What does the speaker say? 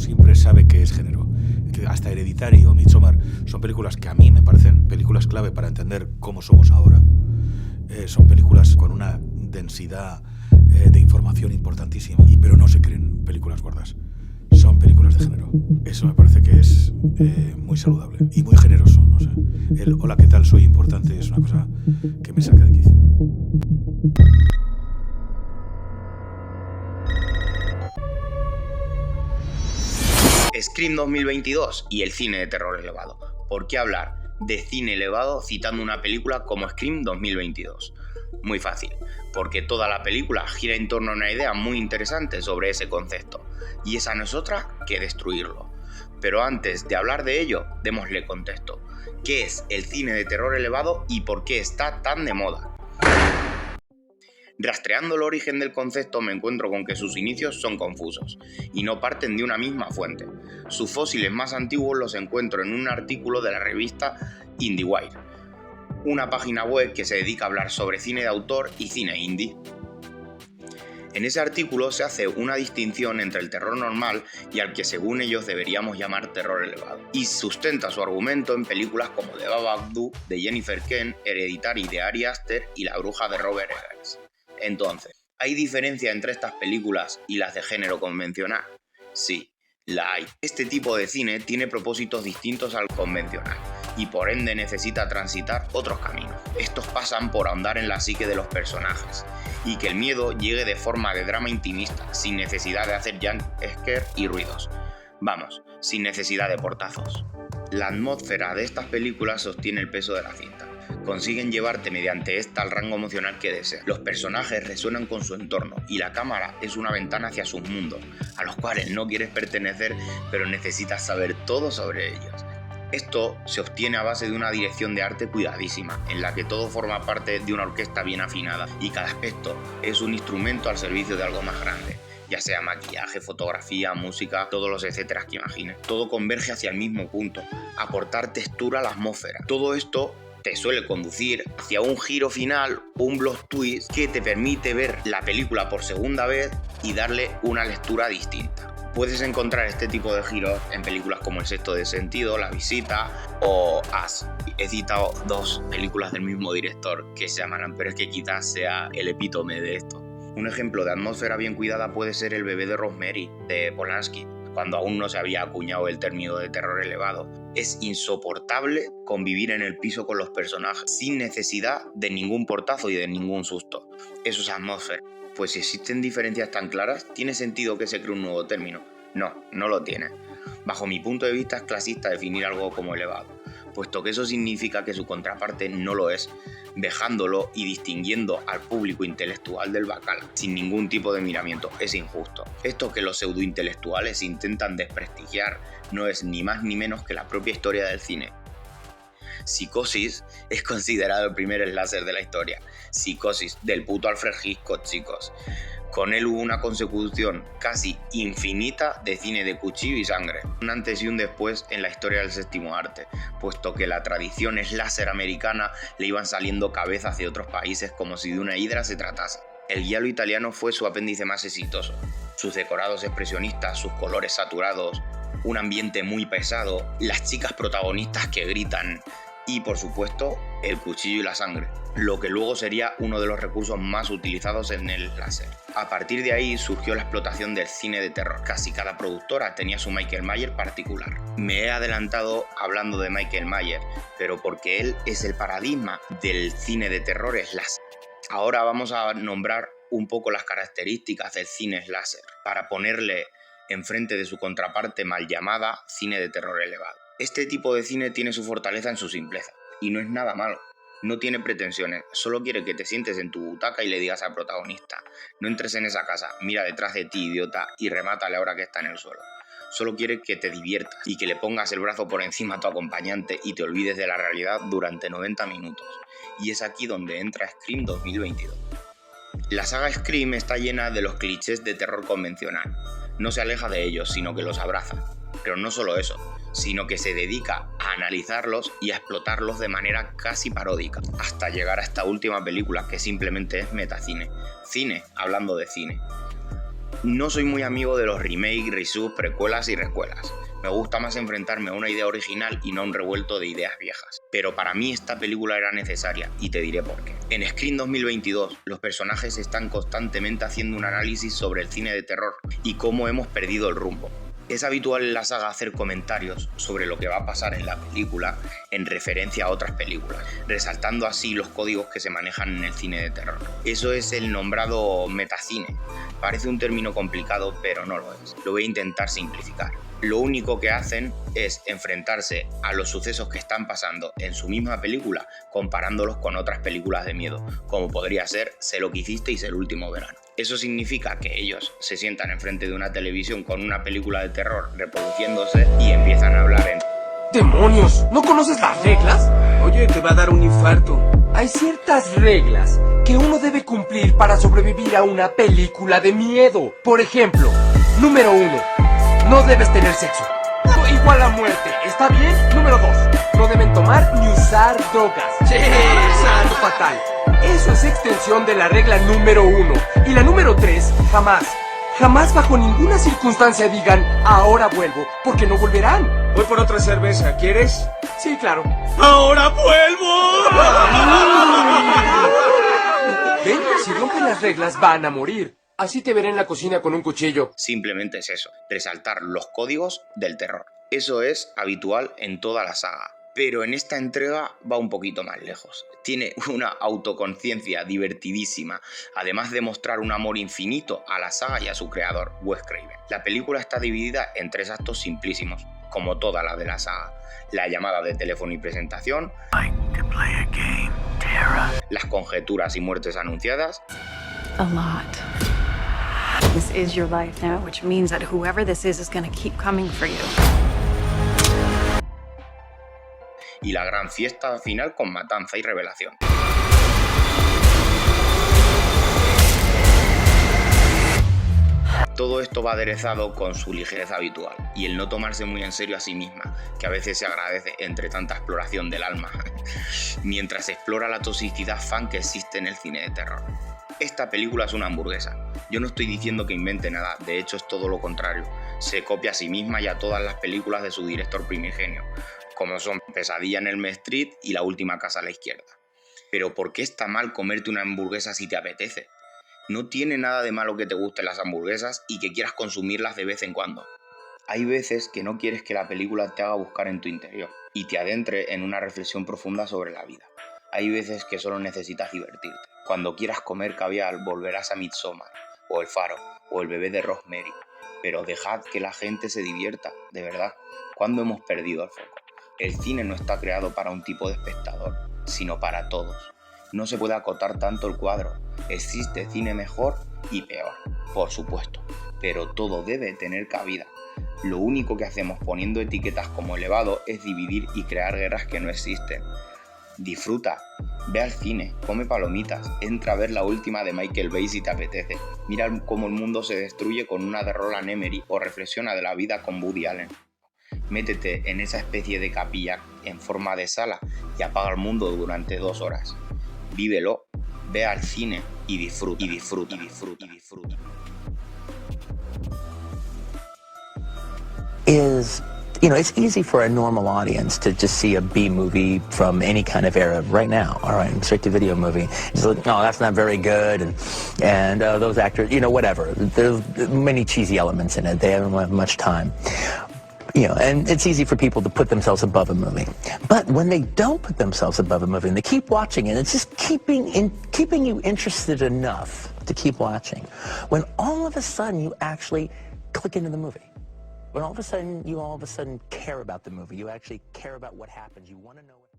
siempre sabe qué es género. Hasta Hereditary o Midsommar son películas que a mí me parecen películas clave para entender cómo somos ahora. Son películas con una densidad de información importantísima, pero no se creen películas gordas. Son películas de género. Eso me parece que es muy saludable y muy generoso, no sé. El hola, ¿qué tal? Soy importante es una cosa que me saca de quicio. Scream 2022 y el cine de terror elevado. ¿Por qué hablar de cine elevado citando una película como Scream 2022? Muy fácil, porque toda la película gira en torno a una idea muy interesante sobre ese concepto, y esa no es otra que destruirlo. Pero antes de hablar de ello, démosle contexto. ¿Qué es el cine de terror elevado y por qué está tan de moda? Rastreando el origen del concepto me encuentro con que sus inicios son confusos y no parten de una misma fuente. Sus fósiles más antiguos los encuentro en un artículo de la revista IndieWire, una página web que se dedica a hablar sobre cine de autor y cine indie. En ese artículo se hace una distinción entre el terror normal y al que según ellos deberíamos llamar terror elevado, y sustenta su argumento en películas como The Babadook de Jennifer Kent, Hereditary de Ari Aster y La Bruja de Robert Eggers. Entonces, ¿hay diferencia entre estas películas y las de género convencional? Sí, la hay. Este tipo de cine tiene propósitos distintos al convencional y por ende necesita transitar otros caminos. Estos pasan por ahondar en la psique de los personajes y que el miedo llegue de forma de drama intimista, sin necesidad de hacer jumpscare y ruidos. Vamos, sin necesidad de portazos. La atmósfera de estas películas sostiene el peso de la cinta. Consiguen llevarte mediante esta al rango emocional que deseas. Los personajes resuenan con su entorno y la cámara es una ventana hacia sus mundos, a los cuales no quieres pertenecer, pero necesitas saber todo sobre ellos. Esto se obtiene a base de una dirección de arte cuidadísima, en la que todo forma parte de una orquesta bien afinada y cada aspecto es un instrumento al servicio de algo más grande, ya sea maquillaje, fotografía, música, todos los etcéteras que imagines. Todo converge hacia el mismo punto, aportar textura a la atmósfera. Todo esto te suele conducir hacia un giro final, un plot twist que te permite ver la película por segunda vez y darle una lectura distinta. Puedes encontrar este tipo de giros en películas como El sexto de sentido, La visita o Us. He citado dos películas del mismo director que se llaman, pero es que quizás sea el epítome de esto. Un ejemplo de atmósfera bien cuidada puede ser El bebé de Rosemary, de Polanski, cuando aún no se había acuñado el término de terror elevado. Es insoportable convivir en el piso con los personajes, sin necesidad de ningún portazo y de ningún susto. Eso es atmósfera. Pues si existen diferencias tan claras, ¿tiene sentido que se cree un nuevo término? No, no lo tiene. Bajo mi punto de vista es clasista definir algo como elevado, puesto que eso significa que su contraparte no lo es, dejándolo y distinguiendo al público intelectual del bacal, sin ningún tipo de miramiento. Es injusto. Esto que los pseudointelectuales intentan desprestigiar no es ni más ni menos que la propia historia del cine. Psicosis es considerado el primer slasher de la historia. Psicosis, del puto Alfred Hitchcock, chicos. Con él hubo una consecución casi infinita de cine de cuchillo y sangre. Un antes y un después en la historia del séptimo arte, puesto que la tradición slasher americana le iban saliendo cabezas de otros países como si de una hidra se tratase. El giallo italiano fue su apéndice más exitoso. Sus decorados expresionistas, sus colores saturados, un ambiente muy pesado, las chicas protagonistas que gritan y, por supuesto, el cuchillo y la sangre, lo que luego sería uno de los recursos más utilizados en el láser. A partir de ahí surgió la explotación del cine de terror. Casi cada productora tenía su Michael Myers particular. Me he adelantado hablando de Michael Myers, pero porque él es el paradigma del cine de terror slasher. Ahora vamos a nombrar un poco las características del cine slasher, para ponerle enfrente de su contraparte mal llamada cine de terror elevado. Este tipo de cine tiene su fortaleza en su simpleza, y no es nada malo. No tiene pretensiones, solo quiere que te sientes en tu butaca y le digas al protagonista: no entres en esa casa, mira detrás de ti, idiota, y remátale ahora que está en el suelo. Solo quiere que te diviertas y que le pongas el brazo por encima a tu acompañante y te olvides de la realidad durante 90 minutos. Y es aquí donde entra Scream 2022. La saga Scream está llena de los clichés de terror convencional. No se aleja de ellos, sino que los abraza. Pero no solo eso, sino que se dedica a analizarlos y a explotarlos de manera casi paródica, hasta llegar a esta última película que simplemente es metacine. Cine hablando de cine. No soy muy amigo de los remakes, resubs, precuelas y recuelas. Me gusta más enfrentarme a una idea original y no a un revuelto de ideas viejas. Pero para mí esta película era necesaria y te diré por qué. En Scream 2022, los personajes están constantemente haciendo un análisis sobre el cine de terror y cómo hemos perdido el rumbo. Es habitual en la saga hacer comentarios sobre lo que va a pasar en la película en referencia a otras películas, resaltando así los códigos que se manejan en el cine de terror. Eso es el nombrado metacine. Parece un término complicado, pero no lo es. Lo voy a intentar simplificar. Lo único que hacen es enfrentarse a los sucesos que están pasando en su misma película, comparándolos con otras películas de miedo, como podría ser Sé lo que hicisteis el último verano. Eso significa que ellos se sientan enfrente de una televisión con una película de terror reproduciéndose y empiezan a hablar en... ¡Demonios! ¿No conoces las reglas? Oye, te va a dar un infarto. Hay ciertas reglas que uno debe cumplir para sobrevivir a una película de miedo. Por ejemplo, número 1. No debes tener sexo. Igual a muerte, ¿está bien? Número 2. No deben tomar ni usar drogas. Sí, algo fatal. Eso es extensión de la regla número 1. Y la número 3, jamás bajo ninguna circunstancia digan, ahora vuelvo, porque no volverán. Voy por otra cerveza, ¿quieres? Sí, claro. ¡Ahora vuelvo! Ven, si rompen las reglas van a morir. Así te veré en la cocina con un cuchillo. Simplemente es eso, resaltar los códigos del terror. Eso es habitual en toda la saga. Pero en esta entrega va un poquito más lejos. Tiene una autoconciencia divertidísima, además de mostrar un amor infinito a la saga y a su creador, Wes Craven. La película está dividida en 3 actos simplísimos, como toda la de la saga. La llamada de teléfono y presentación, las conjeturas y muertes anunciadas, A lot. This is your life now, which means that whoever this is going to keep coming for you. y la gran fiesta final con matanza y revelación. Todo esto va aderezado con su ligereza habitual y el no tomarse muy en serio a sí misma, que a veces se agradece entre tanta exploración del alma, mientras explora la toxicidad fan que existe en el cine de terror. Esta película es una hamburguesa. Yo no estoy diciendo que invente nada, de hecho es todo lo contrario. Se copia a sí misma y a todas las películas de su director primigenio, como son Pesadilla en Elm Street y La última casa a la izquierda. Pero ¿por qué está mal comerte una hamburguesa si te apetece? No tiene nada de malo que te gusten las hamburguesas y que quieras consumirlas de vez en cuando. Hay veces que no quieres que la película te haga buscar en tu interior y te adentre en una reflexión profunda sobre la vida. Hay veces que solo necesitas divertirte. Cuando quieras comer caviar, volverás a Midsommar, o El Faro, o El bebé de Rosemary. Pero dejad que la gente se divierta, de verdad. ¿Cuándo hemos perdido el foco? El cine no está creado para un tipo de espectador, sino para todos. No se puede acotar tanto el cuadro. Existe cine mejor y peor, por supuesto, pero todo debe tener cabida. Lo único que hacemos poniendo etiquetas como elevado es dividir y crear guerras que no existen. Disfruta, ve al cine, come palomitas, entra a ver la última de Michael Bay si te apetece. Mira cómo el mundo se destruye con una de Roland Emmerich o reflexiona de la vida con Woody Allen. Métete en esa especie de capilla en forma de sala y apaga el mundo durante 2 horas. Vívelo, ve al cine y disfruta, y disfruta, y disfruta, y disfruta. It's easy for a normal audience to just see a B movie from any kind of era right now. All right, straight-to-video movie. Just like, no, that's not very good, and those actors, whatever. There's many cheesy elements in it. They don't have much time. And it's easy for people to put themselves above a movie. But when they don't put themselves above a movie and they keep watching it, it's just keeping you interested enough to keep watching. When all of a sudden you actually click into the movie. When all of a sudden you care about the movie. You actually care about what happens. You want to know what